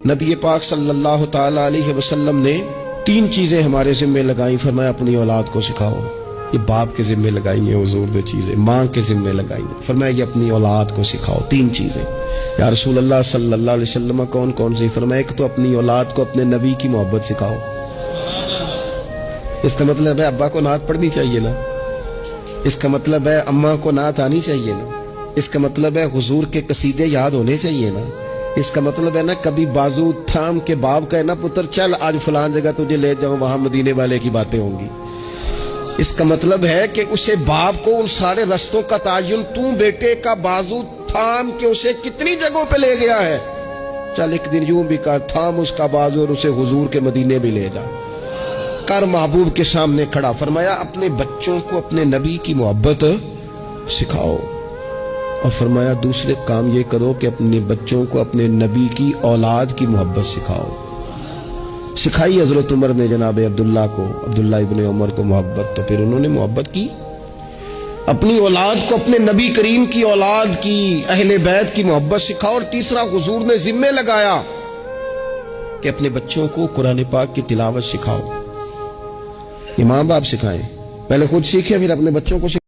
نبی پاک صلی اللہ تعالی علیہ وسلم نے 3 چیزیں ہمارے ذمے لگائیں. فرمایا اپنی اولاد کو سکھاؤ. یہ باپ کے ذمے لگائی ہیں حضور نے چیزیں, ماں کے ذمے لگائی ہیں. فرمایا یہ اپنی اولاد کو سکھاؤ. 3 چیزیں. یا رسول اللہ صلی اللہ علیہ وسلم کون کون سی؟ فرمایا ایک تو اپنی اولاد کو اپنے نبی کی محبت سکھاؤ. اس کا مطلب ہے ابا کو نعت پڑھنی چاہیے نا, اس کا مطلب ہے اماں کو نعت آنی چاہیے نا, اس کا مطلب ہے حضور کے قصیدے یاد ہونے چاہیے نا, اس کا مطلب ہے نا کبھی بازو تھام کے باپ کا ہے نا پتر چل آج فلان جگہ تجھے لے جاؤں وہاں مدینے والے کی باتیں ہوں گی. اس کا مطلب ہے کہ اسے باپ کو ان سارے رستوں کا تعین تو بیٹے کا بازو تھام کے اسے کتنی جگہوں پہ لے گیا ہے. چل ایک دن یوں بھی کر تھام اس کا بازو اور اسے حضور کے مدینے بھی لے جا کر محبوب کے سامنے کھڑا. فرمایا اپنے بچوں کو اپنے نبی کی محبت سکھاؤ, اور فرمایا دوسرے کام یہ کرو کہ اپنے بچوں کو اپنے نبی کی اولاد کی محبت سکھاؤ. سکھائی حضرت عمر نے جناب عبداللہ کو, عبداللہ ابن عمر کو محبت, تو پھر انہوں نے محبت کی. اپنی اولاد کو اپنے نبی کریم کی اولاد کی اہل بیت کی محبت سکھاؤ. اور تیسرا حضور نے ذمہ لگایا کہ اپنے بچوں کو قرآن پاک کی تلاوت سکھاؤ. یہ ماں باپ سکھائیں, پہلے خود سیکھیں پھر اپنے بچوں کو سکھائیں.